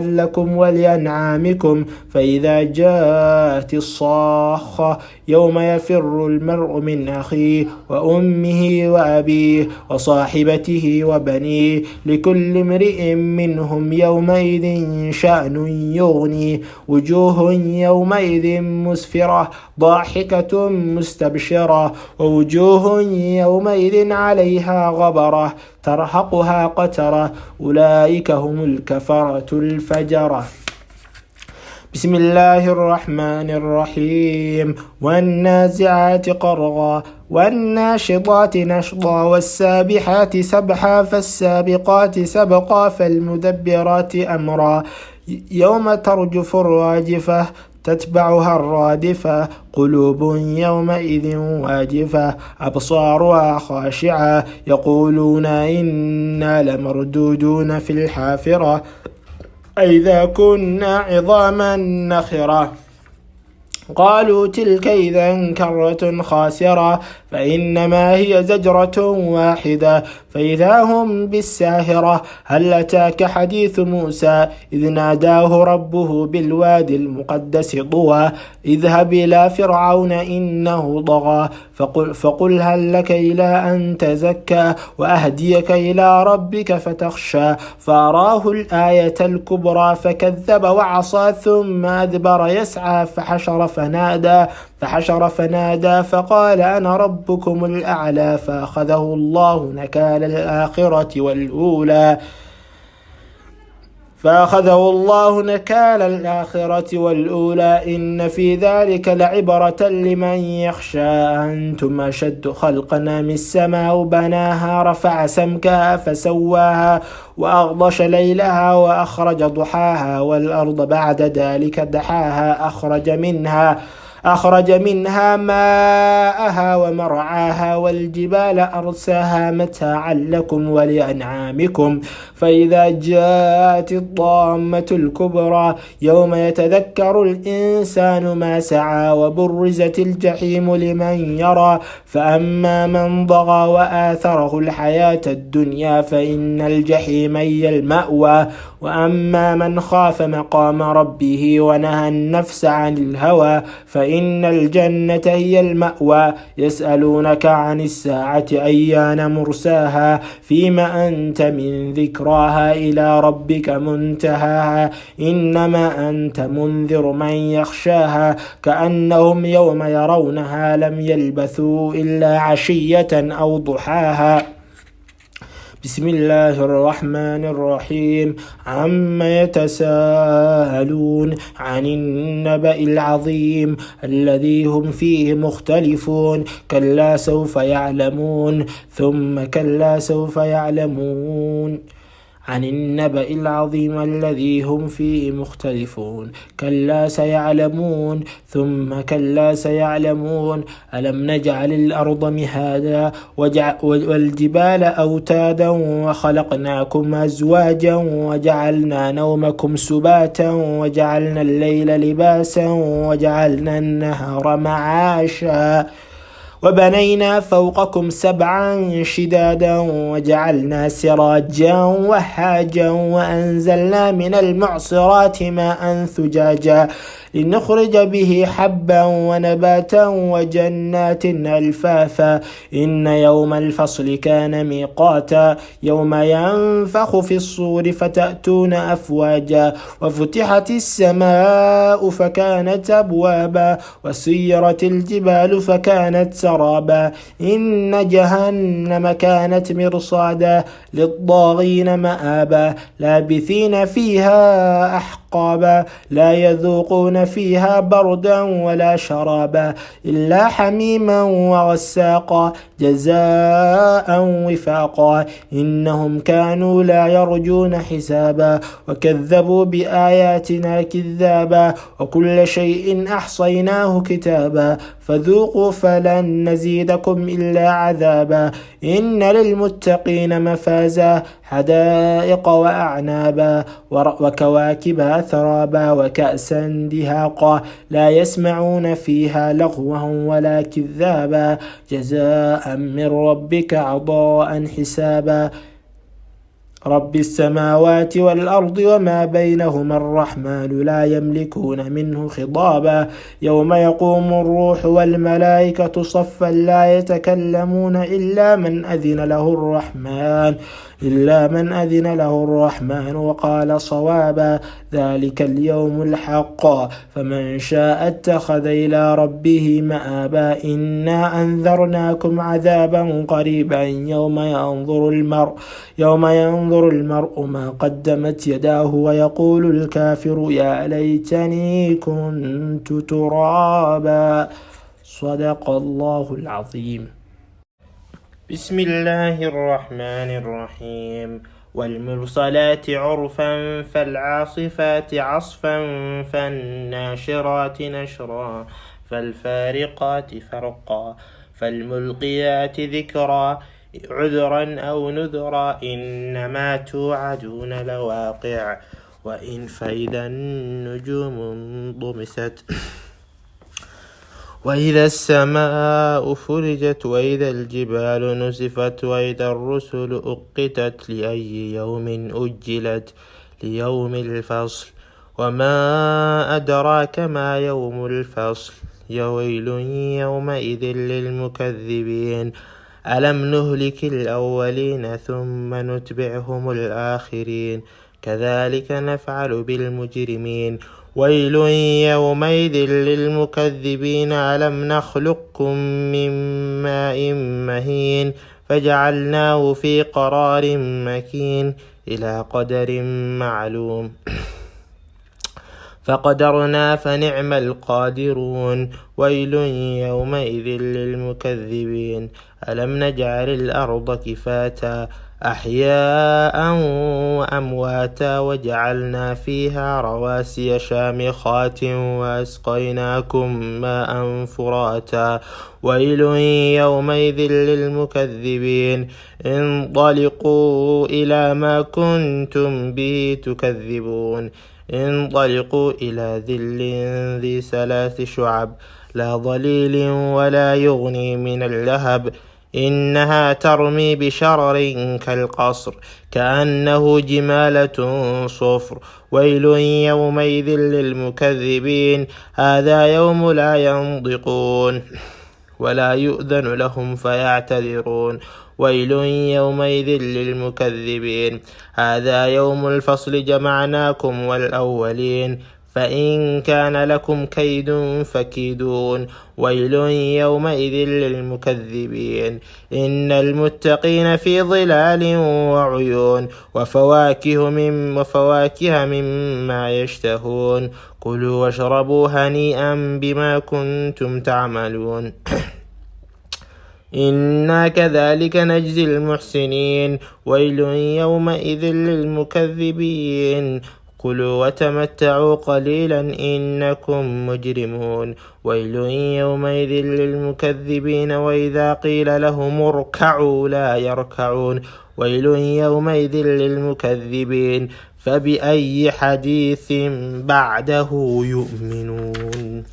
لكم ولأنعامكم. فإذا جاءت الصاخة يوم يفر المرء من أخيه وأمه وأبيه وصاحبته وبنيه لكل امرئ منهم يومئذ شأن يغنيه. وجوه يومئذ مسفرة ضاحكة مستبشرة ووجوه يومئذ عليها غبرة ترهقها قترة أولئك هم الكفرة الفجرة. بسم الله الرحمن الرحيم. والنازعات قرغا والناشطات نشطا والسابحات سبحا فالسابقات سبقا فالمدبرات أمرا يوم ترجف الراجفة تتبعها الرادفة قلوب يومئذ واجفة أبصارها خاشعة يقولون إنا لمردودون في الحافرة أئذا كنا عظاما نخرة قالوا تلك إذا كرة خاسرة فإنما هي زجرة واحدة فإذا هم بالساهرة. هل أتاك حديث موسى إذ ناداه ربه بالوادي المقدس طوى اذهب إلى فرعون إنه طغى فقل هل لك إلى أن تزكى وأهديك إلى ربك فتخشى. فأراه الآية الكبرى فكذب وعصى ثم أدبر يسعى فحشر فنادى فقال أنا ربكم الأعلى. فأخذه الله نكال الآخرة والأولى إن في ذلك لعبرة لمن يخشى. أنتم أشد خلقا من السماء بناها رفع سمكها فسواها وأغطش ليلها وأخرج ضحاها والأرض بعد ذلك دحاها أخرج منها ماءها ومرعاها والجبال أرساها متاعا لكم ولأنعامكم. فإذا جاءت الطامة الكبرى يوم يتذكر الإنسان ما سعى وبرزت الجحيم لمن يرى. فأما من طغى وآثره الحياة الدنيا فإن الجحيم هي المأوى. وأما من خاف مقام ربه ونهى النفس عن الهوى فإن الجنة هي المأوى. يسألونك عن الساعة أيان مرساها فيما أنت من ذكراها إلى ربك منتهاها إنما أنت منذر من يخشاها كأنهم يوم يرونها لم يلبثوا إلا عشية أو ضحاها. بسم الله الرحمن الرحيم. عما يتساءلون عن النبأ العظيم الذي هم فيه مختلفون كلا سوف يعلمون ثم كلا سوف يعلمون. عن النبأ العظيم الذي هم فيه مختلفون كلا سيعلمون ثم كلا سيعلمون. ألم نجعل الأرض مهادا والجبال أوتادا وخلقناكم أزواجا وجعلنا نومكم سباتا وجعلنا الليل لباسا وجعلنا النهار معاشا وبنينا فوقكم سبعا شدادا وجعلنا سراجا وهاجا وأنزلنا من المعصرات ماء ثجاجا لنخرج به حبا ونباتا وجنات ألفافا. إن يوم الفصل كان ميقاتا يوم ينفخ في الصور فتأتون أفواجا وفتحت السماء فكانت أبوابا وسيرت الجبال فكانت سرابا. إن جهنم كانت مرصادا للطاغين مآبا لابثين فيها أحقابا لا يذوقون فيها بردا ولا شرابا إلا حميما وغساقا جزاء وفاقا. إنهم كانوا لا يرجون حسابا وكذبوا بآياتنا كذابا وكل شيء أحصيناه كتابا فذوقوا فلن نزيدكم إلا عذابا. إن للمتقين مفازا حدائق وأعنابا وكواكب أترابا وكأسا دهاقا لا يسمعون فيها لغوا ولا كذابا جزاء من ربك عطاء حسابا. رب السماوات والأرض وما بينهما الرحمن لا يملكون منه خطابا يوم يقوم الروح والملائكة صفا لا يتكلمون إلا من أذن له الرحمن وقال صوابا ذلك اليوم الحق فمن شاء اتخذ إلى ربه مآبا إنا أنذرناكم عذابا قريبا يوم ينظر المرء ما قدمت يداه ويقول الكافر يا ليتني كنت ترابا. صدق الله العظيم. بسم الله الرحمن الرحيم. والمرسلات عرفا فالعاصفات عصفا فالناشرات نشرا فالفارقات فرقا فالملقيات ذكرا عذرا أو نذرا إنما توعدون لواقع فإذا النجوم انطمست وإذا السماء فرجت وإذا الجبال نسفت وإذا الرسل أقتت لأي يوم أجلت ليوم الفصل وما أدراك ما يوم الفصل ويل يومئذ للمكذبين ألم نهلك الأولين ثم نتبعهم الآخرين كذلك نفعل بالمجرمين ويل يومئذ للمكذبين ألم نخلقكم من ماء مهين فجعلناه في قرار مكين إلى قدر معلوم فقدرنا فنعم القادرون ويل يومئذ للمكذبين ألم نجعل الأرض كفاتا أحياء وأمواتا وجعلنا فيها رواسي شامخات وأسقيناكم ماء فراتا ويل يومئذ للمكذبين انطلقوا إلى ما كنتم به تكذبون انطلقوا إلى ظل ذي 3 شعب لا ظليل ولا يغني من اللهب إنها ترمي بشرر كالقصر كأنه جمالة صفر ويل يومئذ للمكذبين هذا يوم لا ينطقون ولا يؤذن لهم فيعتذرون ويل يومئذ للمكذبين هذا يوم الفصل جمعناكم والأولين فإن كان لكم كيد فكيدون ويل يومئذ للمكذبين إن المتقين في ظلال وعيون وفواكه مما يشتهون كلوا واشربوا هنيئا بما كنتم تعملون إنا كذلك نجزي المحسنين ويل يومئذ للمكذبين كلوا وتمتعوا قليلا إنكم مجرمون ويل يومئذ للمكذبين وإذا قيل لهم اركعوا لا يركعون ويل يومئذ للمكذبين فبأي حديث بعده يؤمنون.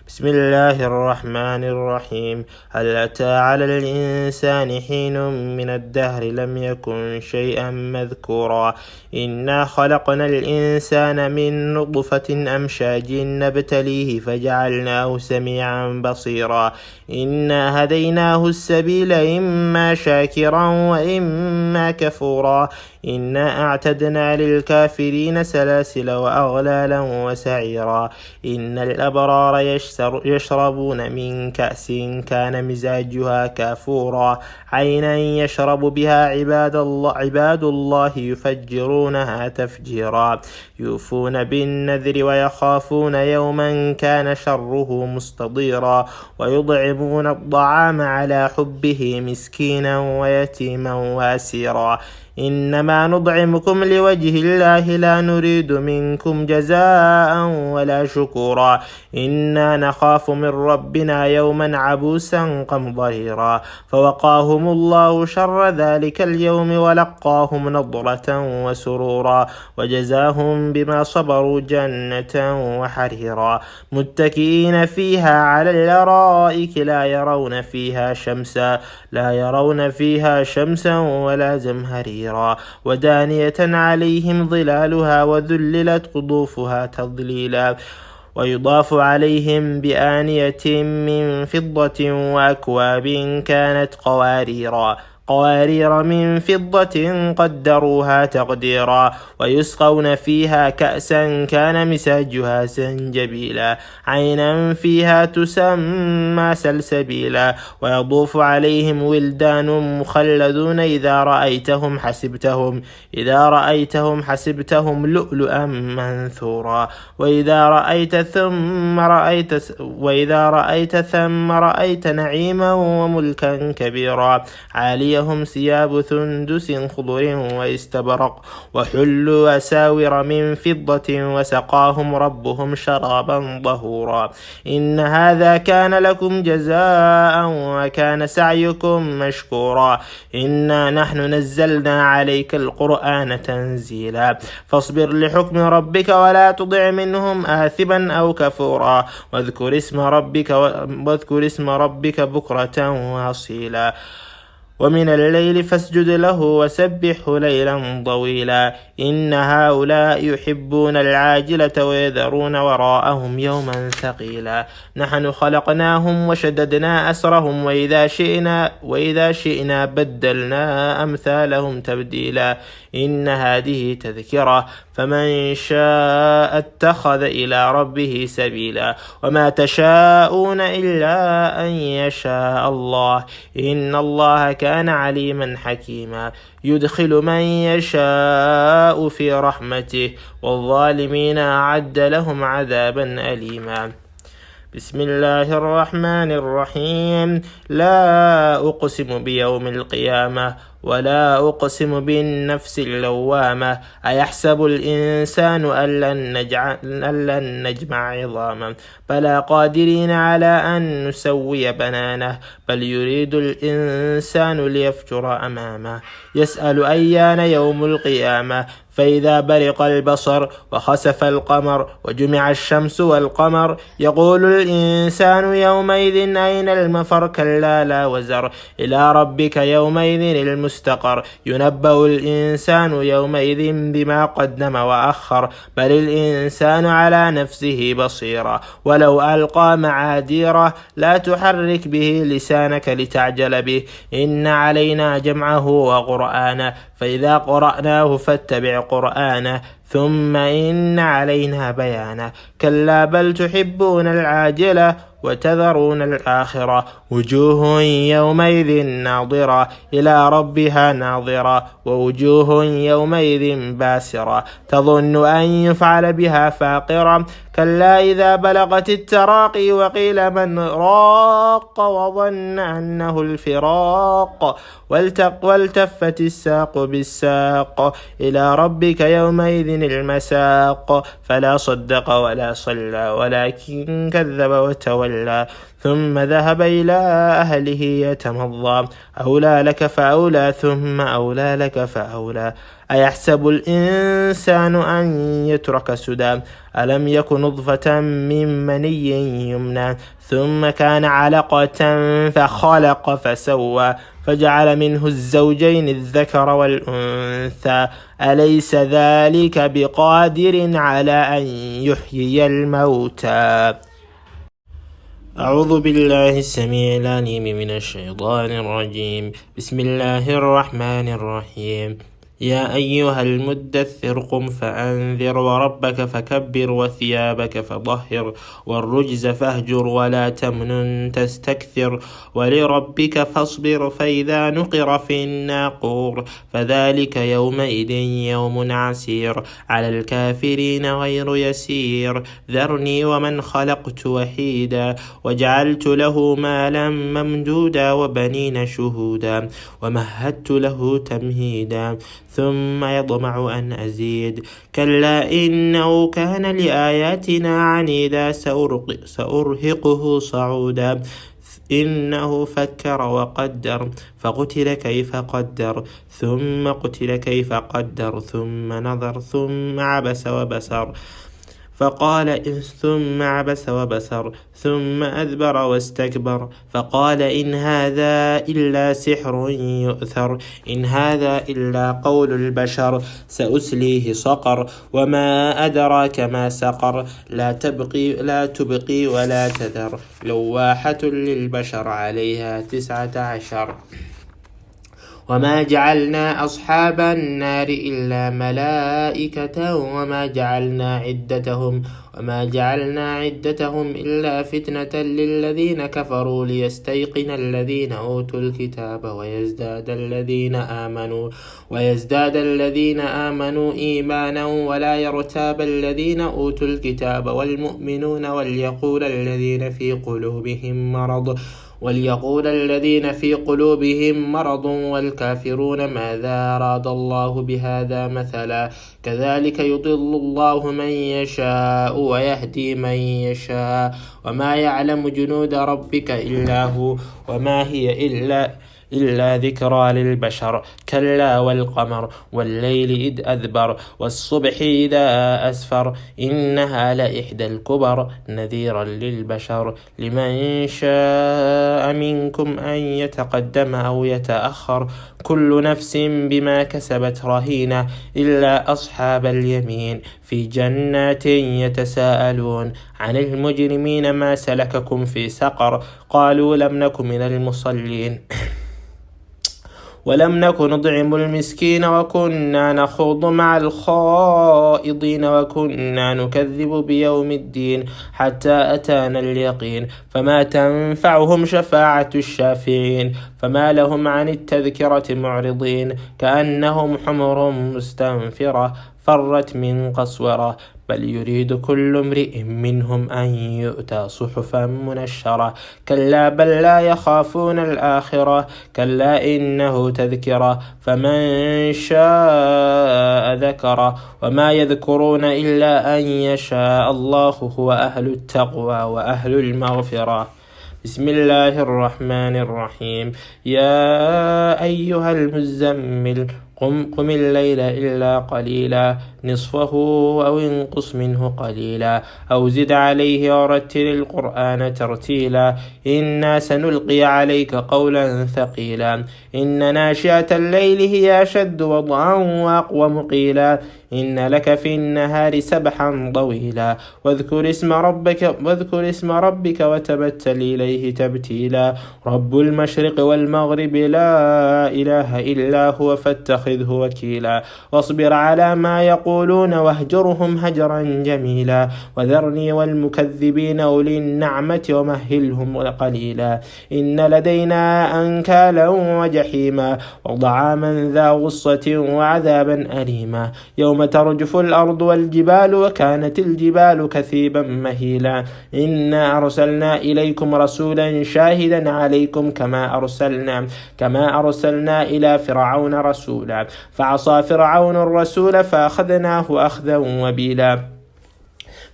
بسم الله الرحمن الرحيم. هل أتى على الإنسان حين من الدهر لم يكن شيئا مذكورا إنا خلقنا الإنسان من نطفة أمشاج نبتليه فجعلناه سميعا بصيرا إنا هديناه السبيل إما شاكرا وإما كفورا إنا أعتدنا للكافرين سلاسل وأغلالا وسعيرا إن الأبرار يشربون من كأس كان مزاجها كافورا عينا يشرب بها عباد الله يفجرونها تفجيرا يوفون بالنذر ويخافون يوما كان شره مستطيرا ويطعمون الطعام على حبه مسكينا ويتيما وأسيرا إنما نطعمكم لوجه الله لا نريد منكم جزاء ولا شكورا إنا نخاف من ربنا يوما عبوسا قمطريرا فوقاهم الله شر ذلك اليوم ولقاهم نضرة وسرورا وجزاهم بما صبروا جنة وحريرا متكئين فيها على الأرائك لا يرون فيها شمسا ولا زمهريرا تطهيرا ودانية عليهم ظلالها وذللت قطوفها تضليلا ويضاف عليهم بآنية من فضة وأكواب كانت قوارير من فضة قدروها تقديرا ويسقون فيها كأسا كان مزاجها زنجبيلا عينا فيها تسمى سلسبيلا ويطوف عليهم ولدان مخلدون إذا رأيتهم حسبتهم لؤلؤا منثورا وإذا رأيت ثم رأيت نعيما وملكا كبيرا عليهم ثياب سندس خضر واستبرق وحلوا أساور من فضة وسقاهم ربهم شرابا طهورا إن هذا كان لكم جزاء وكان سعيكم مشكورا إنا نحن نزلنا عليك القرآن تنزيلا فاصبر لحكم ربك ولا تطع منهم آثما أو كفورا واذكر اسم ربك بكرة وأصيلا ومن الليل فاسجد له وسبحه ليلا طويلا إن هؤلاء يحبون العاجلة ويذرون وراءهم يوما ثقيلا نحن خلقناهم وشددنا أسرهم وإذا شئنا بدلنا أمثالهم تبديلا إن هذه تذكرة فمن شاء اتخذ إلى ربه سبيلا وما تشاءون إلا أن يشاء الله إن الله كان عليما حكيما يدخل من يشاء في رحمته والظالمين أعد لهم عذابا أليما بسم الله الرحمن الرحيم لا أقسم بيوم القيامة ولا أقسم بالنفس اللوامة أيحسب الإنسان أن لن نجمع عظاما بلى قادرين على أن نسوي بنانه بل يريد الإنسان ليفجر أمامه يسأل أيان يوم القيامة فإذا برق البصر وخسف القمر وجمع الشمس والقمر يقول الإنسان يومئذ أين المفر كلا لا وزر إلى ربك يومئذ المستقر ينبأ الإنسان يومئذ بما قدم وأخر بل الإنسان على نفسه بصيرا ولو ألقى معاذيره لا تحرك به لسانك لتعجل به إن علينا جمعه وقرآنه فإذا قرأناه فاتبع قرآنه ثم إن علينا بيانه كلا بل تحبون العاجلة وتذرون الآخرة وجوه يومئذ ناظرة إلى ربها ناظرة ووجوه يومئذ باسرة تظن أن يفعل بها فاقرة كلا إذا بلغت التراقي وقيل من راق وظن أنه الفراق والتفت الساق بالساق إلى ربك يومئذ المساق فلا صدق ولا صلى ولكن كذب وتولى ثم ذهب إلى أهله يتمضى أولى لك فأولى ثم أولى لك فأولى أيحسب الإنسان أن يترك سدى ألم يكن نطفة من مني يمنى ثم كان علقة فخلق فسوى فجعل منه الزوجين الذكر والأنثى أليس ذلك بقادر على أن يحيي الموتى أعوذ بالله السميع العليم من الشيطان الرجيم بسم الله الرحمن الرحيم يا أيها المدثر قم فأنذر وربك فكبر وثيابك فطهر والرجز فاهجر ولا تمنن تستكثر ولربك فاصبر فإذا نقر في الناقور فذلك يومئذ يوم عسير على الكافرين غير يسير ذرني ومن خلقت وحيدا وجعلت له مالا ممدودا وبنين شهودا ومهدت له تمهيدا ثم يطمع أن أزيد كلا إنه كان لآياتنا عنيدا سأرهقه صعودا إنه فكر وقدر فقتل كيف قدر ثم قتل كيف قدر ثم نظر ثم عبس وبسر فقال ثم عبس وبسر ثم أدبر واستكبر فقال إن هذا إلا سحر يؤثر إن هذا إلا قول البشر سأسليه سقر وما أدراك ما سقر لا تبقي ولا تذر لواحة للبشر عليها 19 وما جعلنا أصحاب النار إلا ملائكة وما جعلنا عدتهم إلا فتنة للذين كفروا ليستيقن الذين أوتوا الكتاب ويزداد الذين آمنوا إيمانا ولا يرتاب الذين أوتوا الكتاب والمؤمنون وليقول الذين في قلوبهم مرض والكافرون ماذا أراد الله بهذا مثلا كذلك يضل الله من يشاء ويهدي من يشاء وما يعلم جنود ربك إلا هو وما هي إلا ذكرى للبشر كلا والقمر والليل إذ أدبر والصبح إذا أسفر إنها لإحدى الكبر نذيرا للبشر لمن شاء منكم أن يتقدم أو يتأخر كل نفس بما كسبت رهينة إلا أصحاب اليمين في جنات يتساءلون عن المجرمين ما سلككم في سقر قالوا لم نكن من المصلين ولم نكن نطعم المسكين وكنا نخوض مع الخائضين وكنا نكذب بيوم الدين حتى أتانا اليقين فما تنفعهم شفاعة الشافعين فما لهم عن التذكرة معرضين كأنهم حمر مستنفرة فرت من قسورة بل يريد كل امرئ منهم أن يؤتى صحفا منشرة كلا بل لا يخافون الآخرة كلا إنه تذكرة فمن شاء ذكره وما يذكرون إلا أن يشاء الله هو أهل التقوى وأهل المغفرة بسم الله الرحمن الرحيم يا أيها المزمل قم الليل إلا قليلا نصفه أو انقص منه قليلا أو زد عليه ورتل القرآن ترتيلا إنا سنلقي عليك قولا ثقيلا إن ناشئة الليل هي أشد وضعا وأقوم قيلا إن لك في النهار سبحا طويلا واذكر اسم ربك وتبتل إليه تبتيلا رب المشرق والمغرب لا إله إلا هو فاتخذه وكيلا واصبر على ما يقولون واهجرهم هجرا جميلا وذرني والمكذبين أولي النعمة ومهلهم قليلا إن لدينا أنكالا وجحيما وطعاما ذا غصة وعذابا أليما يوم ترجف الأرض والجبال وكانت الجبال كثيبا مهيلا إنا أرسلنا إليكم رسولا شاهدا عليكم كما أرسلنا إلى فرعون رسولا فعصى فرعون الرسول فأخذناه أخذا وبيلا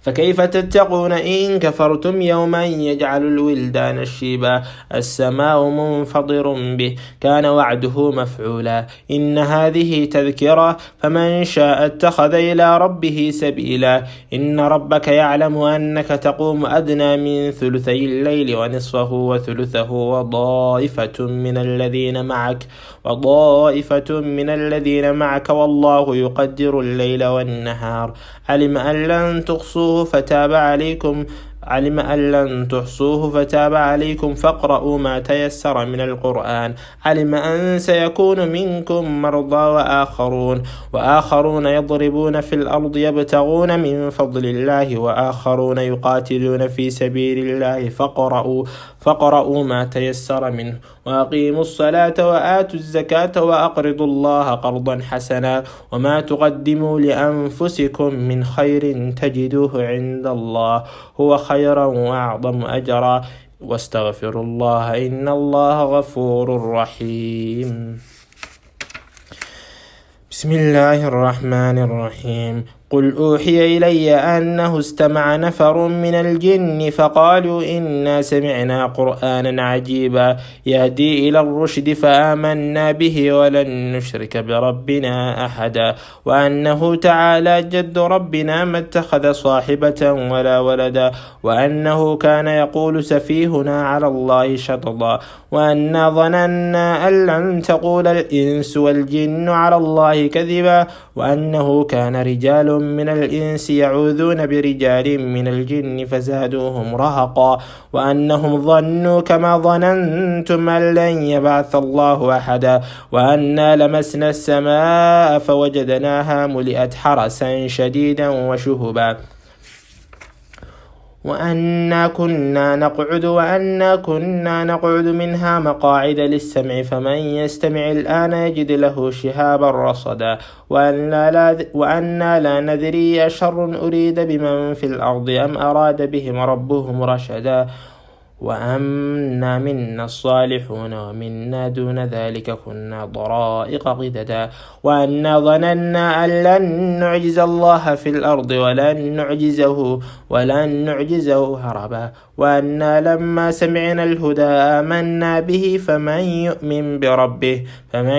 فكيف تتقون إن كفرتم يوما يجعل الولدان شيبا السماء منفطر به كان وعده مفعولا إن هذه تذكرة فمن شاء اتخذ إلى ربه سبيلا إن ربك يعلم أنك تقوم أدنى من ثلثي الليل ونصفه وثلثه وطائفة من الذين معك والله يقدر الليل والنهار علم أن لن تحصوه فتاب عليكم فاقرؤوا ما تيسر من القرآن علم أن سيكون منكم مرضى وآخرون يضربون في الأرض يبتغون من فضل الله وآخرون يقاتلون في سبيل الله فاقرؤوا ما تيسر منه وأقيموا الصلاة وآتوا الزكاة وأقرضوا الله قرضا حسنا وما تقدموا لأنفسكم من خير تجدوه عند الله هو خيرا وأعظم أجرا واستغفروا الله إن الله غفور رحيم بسم الله الرحمن الرحيم قل أوحي إلي أنه استمع نفر من الجن فقالوا إنا سمعنا قرآنا عجيبا يهدي إلى الرشد فآمنا به ولن نشرك بربنا أحدا وأنه تعالى جد ربنا ما اتخذ صاحبة ولا ولدا وأنه كان يقول سفيهنا على الله شططا وأنا ظننا أن لن تقول الإنس والجن على الله كذبا وأنه كان رجال من الإنس يعوذون برجال من الجن فزادوهم رهقا وأنهم ظنوا كما ظننتم أن لن يبعث الله أحدا وأنا لمسنا السماء فوجدناها ملئت حرسا شديدا وشهبا وأنا كنا نقعد منها مقاعد للسمع فمن يستمع الآن يجد له شهابا رصدا وأنا لا ندري أشر أريد بمن في الأرض أم أراد بهم ربهم رشدا وأنا منا الصالحون ومنا دون ذلك كنا ضرائق قددا وأنا ظننا أن لن نعجز الله في الأرض ولن نعجزه هربا وأنا لما سمعنا الهدى آمنا به فمن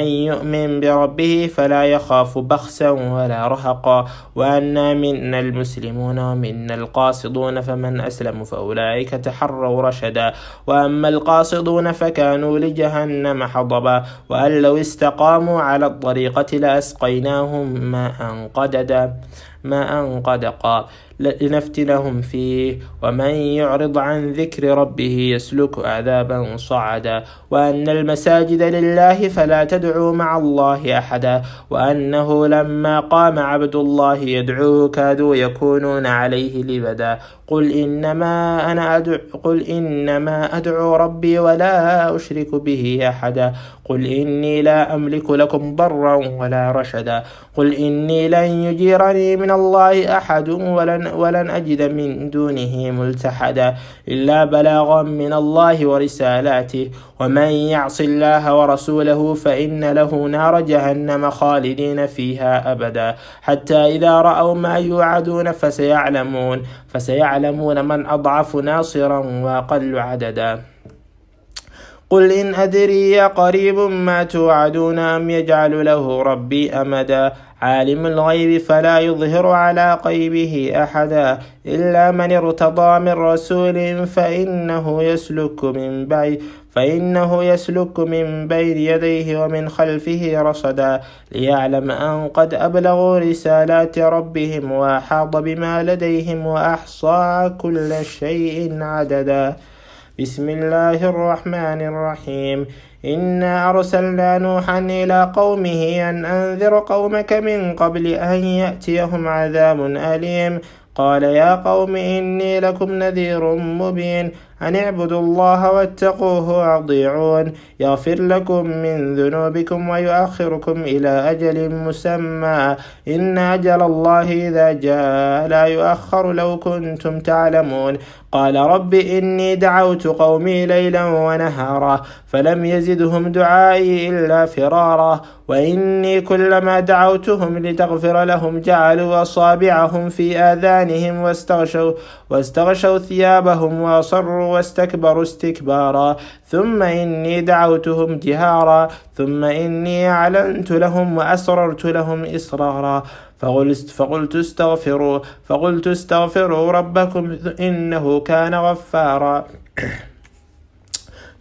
يؤمن بربه فلا يخاف بخسا ولا رهقا وأنا منا المسلمون ومنا القاصدون فمن أسلم فأولئك تحروا رشدا وأما القاصدون فكانوا لجهنم حطبا وأن لو استقاموا على الطريقة لأسقيناهم ماء قدقا لنفتنهم فيه ومن يعرض عن ذكر ربه يسلك عذابا صعدا وأن المساجد لله فلا تدعوا مع الله أحدا وأنه لما قام عبد الله يدعوه كادوا يكونون عليه لبدا قل إنما أدعو ربي ولا أشرك به أحدا قل إني لا أملك لكم ضرا ولا رشدا قل إني لن يجيرني من الله أحد ولن أجد من دونه ملتحدا إلا بلاغا من الله ورسالاته ومن يعص الله ورسوله فإن له نار جهنم خالدين فيها أبدا حتى إذا رأوا ما يوعدون فسيعلمون من أضعف ناصرا وأقل عددا قل إن أدري قريب ما توعدون أم يجعل له ربي أمدا عالم الغيب فلا يظهر على غيبه أحدا إلا من ارتضى من رسول فإنه يسلك من بين يديه ومن خلفه رصدا ليعلم أن قد أبلغوا رسالات ربهم وأحاط بما لديهم وأحصى كل شيء عددا بسم الله الرحمن الرحيم إنا أرسلنا نوحا إلى قومه أن أنذر قومك من قبل أن يأتيهم عذاب أليم قال يا قوم إني لكم نذير مبين أن اعبدوا الله واتقوه وأطيعون يغفر لكم من ذنوبكم ويؤخركم إلى أجل مسمى إن أجل الله إذا جاء لا يؤخر لو كنتم تعلمون قال رب إني دعوت قومي ليلا ونهارا فلم يزدهم دعائي إلا فرارا وإني كلما دعوتهم لتغفر لهم جعلوا أصابعهم في آذانهم واستغشوا ثيابهم وأصروا واستكبروا استكبارا ثم إني دعوتهم جهارا ثم إني أعلنت لهم وأسررت لهم إسرارا فقلت استغفروا ربكم إنه كان غفارا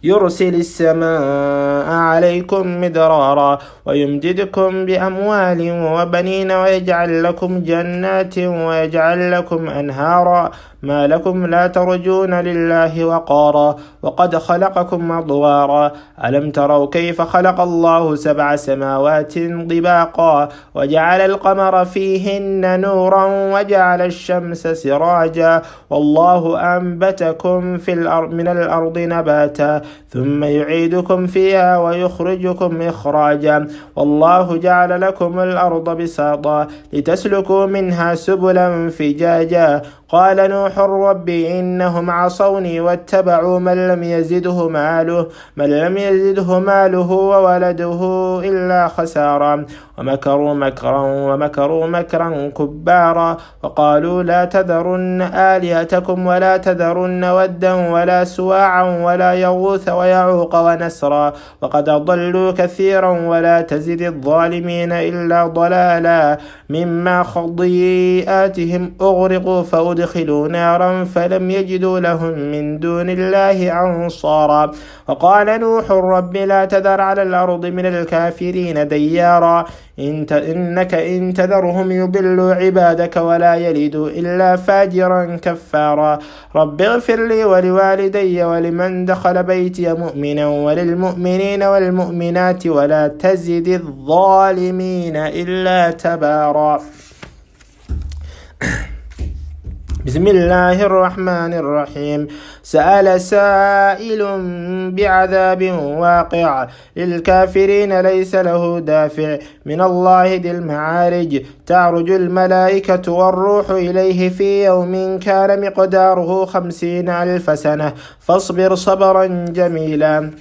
يرسل السماء عليكم مدرارا ويمددكم بأموال وبنين ويجعل لكم جنات ويجعل لكم أنهارا ما لكم لا ترجون لله وقارا وقد خلقكم أطوارا ألم تروا كيف خلق الله 7 سماوات طباقا وجعل القمر فيهن نورا وجعل الشمس سراجا والله أنبتكم من الأرض نباتا ثم يعيدكم فيها ويخرجكم إخراجا والله جعل لكم الأرض بساطا لتسلكوا منها سبلا فجاجا قال نوح رب إنهم عصوني واتبعوا من لم يزده ماله وولده إلا خسارا ومكروا مكرا كبارا وقالوا لا تذرن آلهتكم ولا تذرن ودا ولا سواعا ولا يغوث ويعوق ونسرا وقد ضلوا كثيرا ولا تزد الظالمين إلا ضلالا مما خطيئاتهم أغرقوا فأدخلوا نارا فلم يجدوا لهم من دون الله أنصارا وقال نوح رب لا تذر على الأرض من الكافرين ديارا إنك إن تذرهم يضلوا عبادك ولا يلدوا إلا فاجرا كفارا رب اغفر لي ولوالدي ولمن دخل بيتي مؤمنا وللمؤمنين والمؤمنات ولا تزد الظالمين إلا تبارا. بسم الله الرحمن الرحيم. سأل سائل بعذاب واقع للكافرين ليس له دافع من الله ذي المعارج تعرج الملائكة والروح إليه في يوم كان مقداره 50,000 سنة فاصبر صبرا جميلا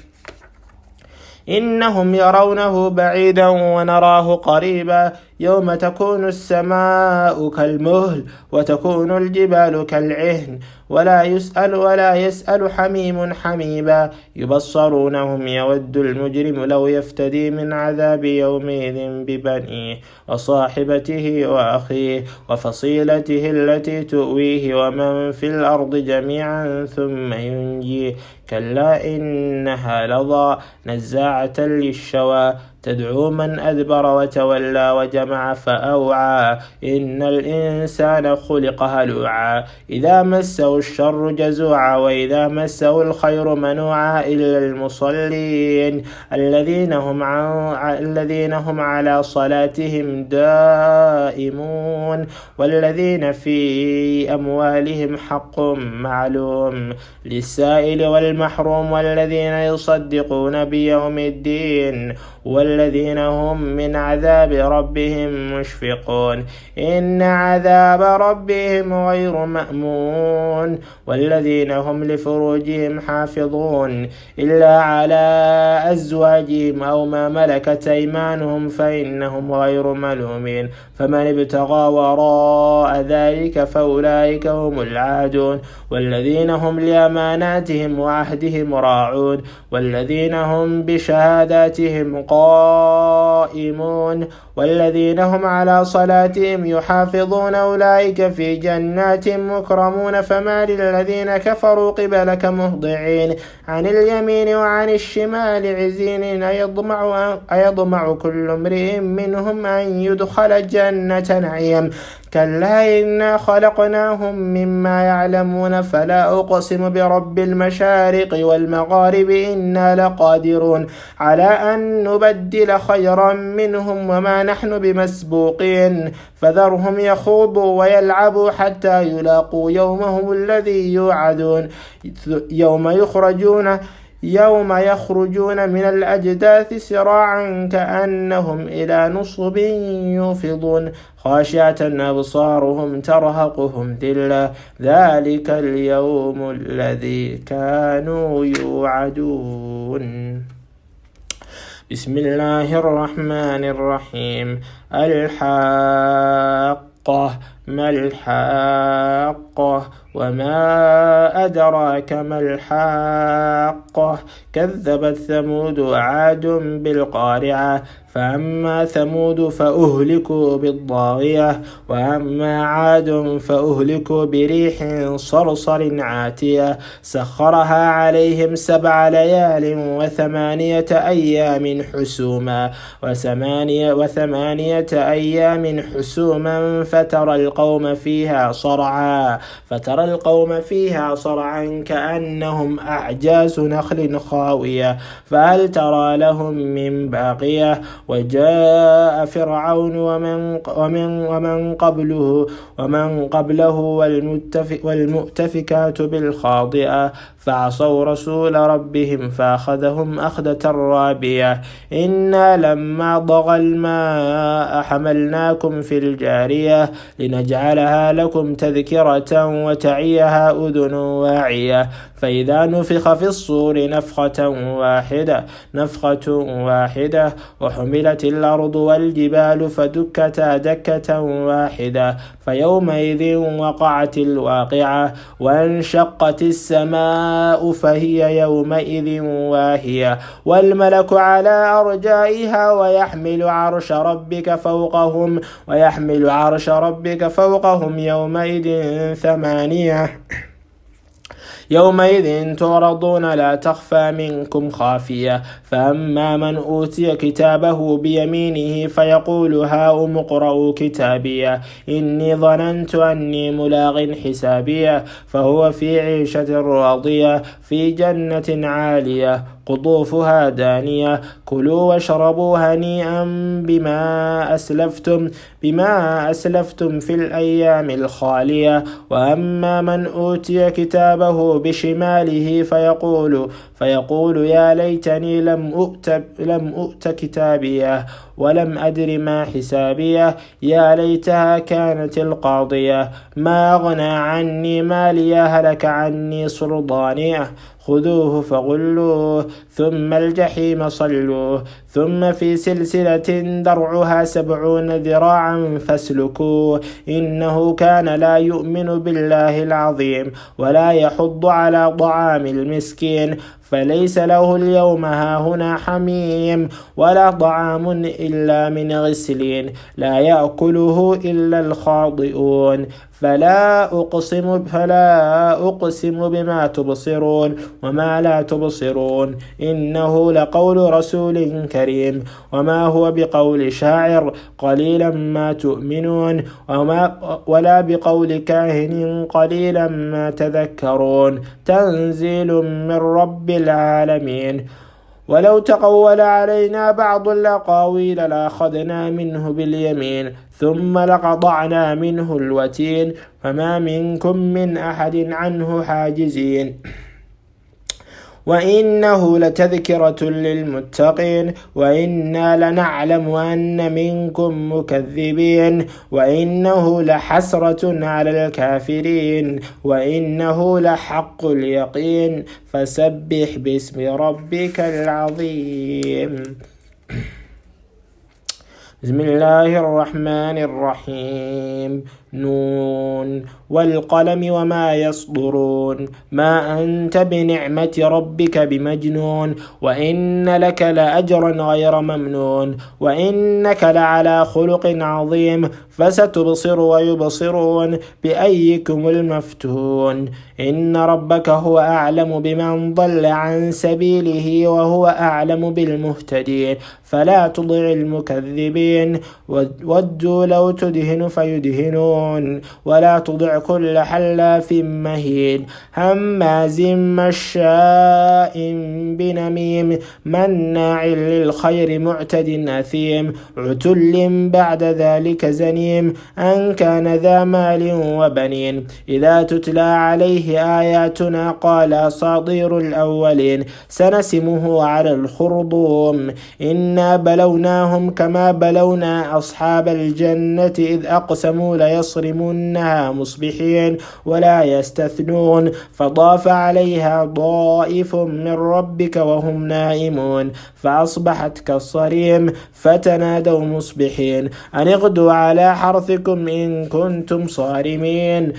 إنهم يرونه بعيدا ونراه قريبا يوم تكون السماء كالمهل وتكون الجبال كالعهن ولا يسأل حميم حميما يبصرونهم يود المجرم لو يفتدي من عذاب يومئذ ببنيه وصاحبته وأخيه وفصيلته التي تؤويه ومن في الأرض جميعا ثم ينجيه كلا إنها لظى نزاعة للشوى تدعو من أدبر وتولى وجمع فأوعى إن الإنسان خلق هلوعا إذا مسه الشر جزوعا وإذا مسه الخير منوعا إلا المصلين الذين هم على صلاتهم دائمون والذين في أموالهم حق معلوم للسائل والمحروم والذين يصدقون بيوم الدين والذين هم من عذاب ربهم مشفقون إن عذاب ربهم غير مأمون والذين هم لفروجهم حافظون إلا على أزواجهم أو ما ملكت أيمانهم فإنهم غير ملومين فمن ابتغى وراء ذلك فأولئك هم العادون والذين هم لأماناتهم وعهدهم راعون والذين هم بشهاداتهم قائمون والذين هم على صلاتهم يحافظون أولئك في جنات مكرمون فما للذين كفروا قبلك مهضعين عن اليمين وعن الشمال عزين أيطمع كل امرئ منهم أن يدخل جنة نعيم كلا إنا خلقناهم مما يعلمون فلا أقسم برب المشارق والمغارب إنا لقادرون على أن نبدل خيرا منهم وما نحن بمسبوقين فذرهم يخوضوا ويلعبوا حتى يلاقوا يومهم الذي يوعدون يوم يخرجون من الأجداث سراعا كأنهم إلى نصب يوفضون خاشعة أبصارهم ترهقهم ذلة ذلك اليوم الذي كانوا يوعدون. بسم الله الرحمن الرحيم. الحاقة ما الحاقة وما أدراك ما الحاقة كذبت ثمود وعاد بالقارعة فأما ثمود فأهلكوا بالطاغية وأما عاد فأهلكوا بريح صرصر عاتية سخرها عليهم 7 ليال و8 أيام حسوما وثمانية أيام حسوما فترى القوم فيها صرعا فترى فترى القوم فيها صرعا كأنهم أعجاز نخل خاوية فهل ترى لهم من باقية وجاء فرعون ومن قبله والمؤتفكات بالخاطئة فعصوا رسول ربهم فأخذهم أخذة رابية إنا لما طغى الماء حملناكم في الجارية لنجعلها لكم تذكرة وتعيها أذن واعية فإذا نفخ في الصور نفخة واحدة وحملت الأرض والجبال فدكتا دكة واحدة فيومئذ وقعت الواقعة وانشقت السماء فهي يومئذ واهية والملك على أرجائها ويحمل عرش ربك فوقهم يومئذ ثمانية يومئذ تعرضون لا تخفى منكم خافية فأما من أوتي كتابه بيمينه فيقول هاؤم اقرءوا كتابيه إني ظننت أني ملاق حسابيه فهو في عيشة راضية في جنة عالية قطوفها دانية كلوا واشربوا هنيئا بما أسلفتم في الأيام الخالية وأما من أوتي كتابه بشماله فيقول يا ليتني لم أؤت كتابيه ولم أدر ما حسابيه يا ليتها كانت القاضية ما أغنى عني ماليه هلك عني سلطانيه خذوه فغلوه ثم الجحيم صلوه ثم في سلسلة درعها 70 ذراعا فاسلكوه إنه كان لا يؤمن بالله العظيم ولا يحض على طعام المسكين فليس له اليوم هاهنا حميم ولا طعام إلا من غسلين لا يأكله إلا الخاطئون فلا أقسم بما تبصرون وما لا تبصرون إنه لقول رسول كريم وما هو بقول شاعر قليلا ما تؤمنون ولا بقول كاهن قليلا ما تذكرون تنزيل من رب العالمين ولو تقول علينا بعض الأقاويل لأخذنا منه باليمين ثم لقطعنا منه الوتين فما منكم من أحد عنه حاجزين وإنه لتذكرة للمتقين وإنا لنعلم أن منكم مكذبين وإنه لحسرة على الكافرين وإنه لحق اليقين فسبح باسم ربك العظيم بسم الله الرحمن الرحيم نون والقلم وما يسطرون ما أنت بنعمة ربك بمجنون وإن لك لأجرا غير ممنون وإنك لعلى خلق عظيم فستبصر ويبصرون بأيكم المفتون إن ربك هو أعلم بمن ضل عن سبيله وهو أعلم بالمهتدين فلا تطع المكذبين ودوا لو تدهن فيدهنون ولا تطع كل حلاف مهين هماز مشاء بنميم مناع للخير معتد أثيم عتل بعد ذلك زنيم أن كان ذا مال وبنين إذا تتلى عليه آياتنا قال أساطير الأولين سنسمه على الخرطوم إنا بلوناهم كما بلونا أصحاب الجنة إذ أقسموا ليصرمنها مصبحين ولا يستثنون فطاف عليها طائف من ربك وهم نائمون فأصبحت كالصريم فتنادوا مصبحين أن اغدوا على حرثكم إن كنتم صارمين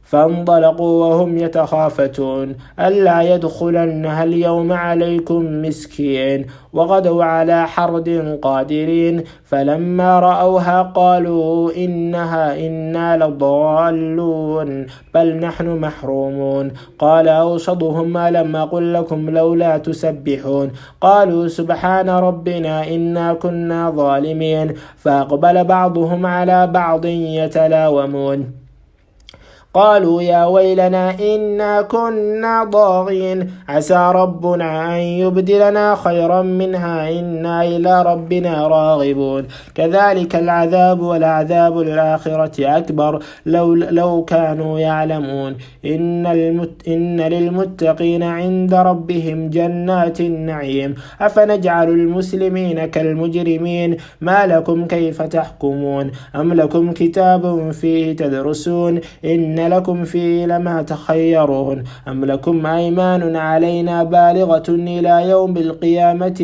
فانطلقوا وهم يتخافتون ألا يدخلنها اليوم عليكم مسكين وغدوا على حرد قادرين فلما رأوها قالوا إنا لضالون بل نحن محرومون قال أوسطهم ألم أقل لكم لولا تسبحون قالوا سبحان ربنا إنا كنا ظالمين فأقبل بعضهم على بعض يتلاومون قالوا يا ويلنا إنا كنا ضاغين عسى ربنا أن يبدلنا خيرا منها إنا إلى ربنا راغبون كذلك العذاب ولعذاب الآخرة أكبر لو كانوا يعلمون إن للمتقين عند ربهم جنات النعيم أفنجعل المسلمين كالمجرمين ما لكم كيف تحكمون أم لكم كتاب فيه تدرسون إن لكم فيه لما تخيرون أم لكم أيمان علينا بالغة إلى يوم القيامة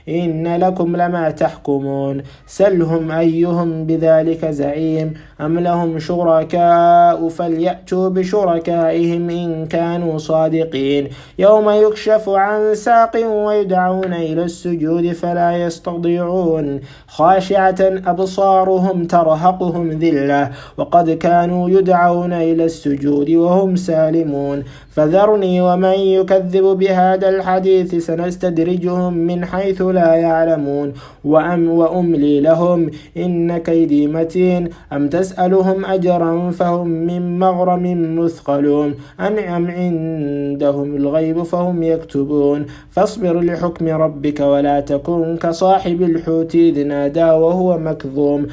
إن لكم لما تحكمون سلهم أيهم بذلك زعيم أم لهم شركاء فليأتوا بشركائهم إن كانوا صادقين يوم يكشف عن ساق ويدعون إلى السجود فلا يستطيعون خاشعة أبصارهم ترهقهم ذلة وقد كانوا يدعون إلى السجود وهم سالمون فذرني ومن يكذب بهذا الحديث سنستدرجهم من حيث لا يعلمون وأملي لهم إن كيدي متين أم تسألهم أجرا فهم من مغرم مثقلون أم عندهم الغيب فهم يكتبون فاصبر لحكم ربك ولا تكن كصاحب الحوت إذ نادى وهو مكظوم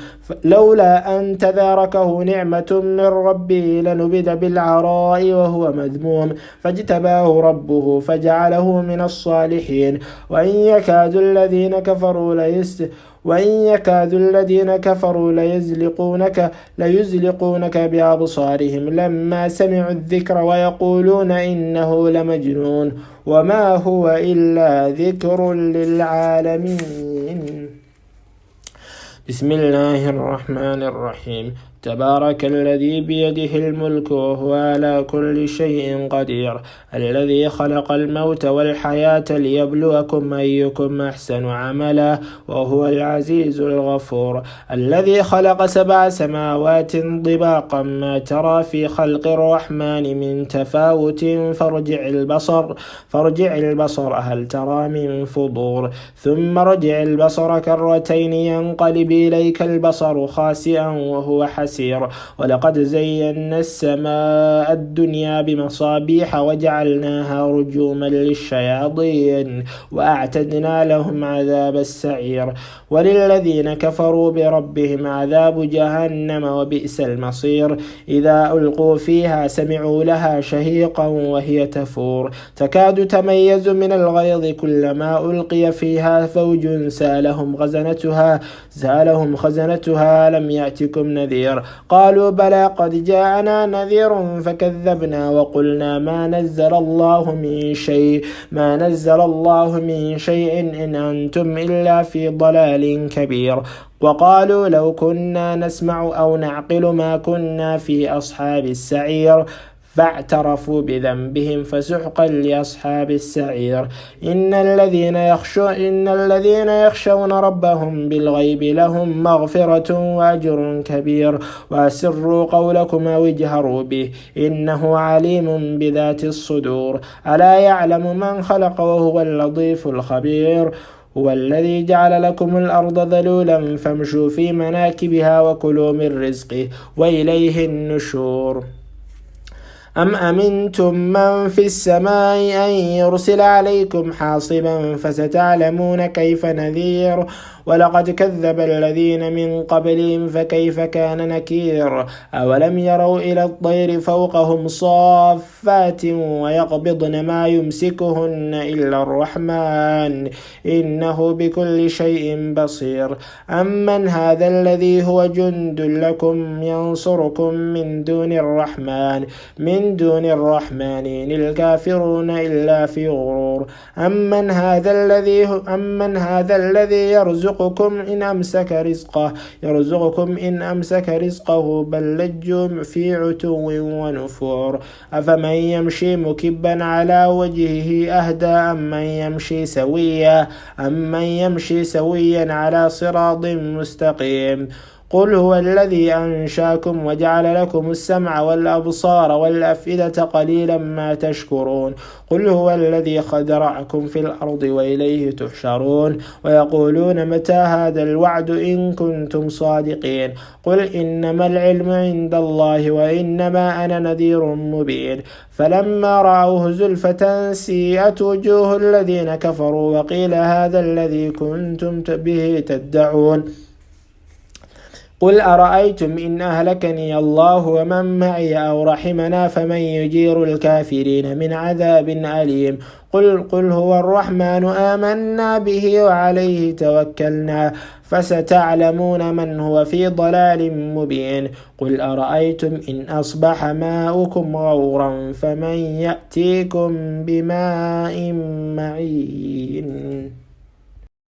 لولا أن تداركه نعمة من ربه لنبذ بالعراء وهو مذموم فاجتباه ربه فجعله من الصالحين وإن يكاد الذين كفروا ليزلقونك بأبصارهم لما سمعوا الذكر ويقولون إنه لمجنون وما هو إلا ذكر للعالمين. بسم الله الرحمن الرحيم. تبارك الذي بيده الملك وهو على كل شيء قدير الذي خلق الموت والحياة ليبلوكم أيكم أحسن عملا وهو العزيز الغفور الذي خلق 7 سماوات طباقا ما ترى في خلق الرحمن من تفاوت فارجع البصر هل ترى من فضور ثم رجع البصر كرتين ينقلب إليك البصر خاسئا وهو حسير ولقد زينا السماء الدنيا بمصابيح وجعلناها رجوما للشياطين وأعتدنا لهم عذاب السعير وللذين كفروا بربهم عذاب جهنم وبئس المصير إذا ألقوا فيها سمعوا لها شهيقا وهي تفور تكاد تميز من الغيظ كلما ألقي فيها فوج سألهم خزنتها لم يأتكم نذير قالوا بلى قد جاءنا نذير فكذبنا وقلنا ما نزل الله من شيء إن أنتم إلا في ضلال كبير وقالوا لو كنا نسمع أو نعقل ما كنا في أصحاب السعير فاعترفوا بذنبهم فسحقا لأصحاب السعير إن الذين يخشون ربهم بالغيب لهم مغفرة وأجر كبير وأسروا قولكم أو اجهروا به إنه عليم بذات الصدور ألا يعلم من خلق وهو اللطيف الخبير هو الذي جعل لكم الأرض ذلولا فامشوا في مناكبها وكلوا من رزقه وإليه النشور أم أمنتم من في السماء أن يرسل عليكم حاصبا فستعلمون كيف نذير ولقد كذب الذين من قبلهم فكيف كان نكير أولم يروا إلى الطير فوقهم صافات ويقبضن ما يمسكهن إلا الرحمن إنه بكل شيء بصير أمن هذا الذي هو جند لكم ينصركم من دون الرحمن إن الكافرون إلا في غرور أمن هذا الذي يرزقكم إن أمسك رزقه بل لجوا في عتو ونفور أفمن يمشي مكبا على وجهه أهدى أمن يمشي سويا على صراط مستقيم قل هو الذي أنشاكم وجعل لكم السمع والأبصار والأفئدة قليلا ما تشكرون قل هو الذي خدرعكم في الأرض وإليه تحشرون ويقولون متى هذا الوعد إن كنتم صادقين قل إنما العلم عند الله وإنما أنا نذير مبين فلما رأوه زلفة سيئت وجوه الذين كفروا وقيل هذا الذي كنتم به تدعون قل أرأيتم إن أهلكني الله ومن معي أو رحمنا فمن يجير الكافرين من عذاب أليم قل هو الرحمن آمنا به وعليه توكلنا فستعلمون من هو في ضلال مبين قل أرأيتم إن أصبح ماؤكم غورا فمن يأتيكم بماء معين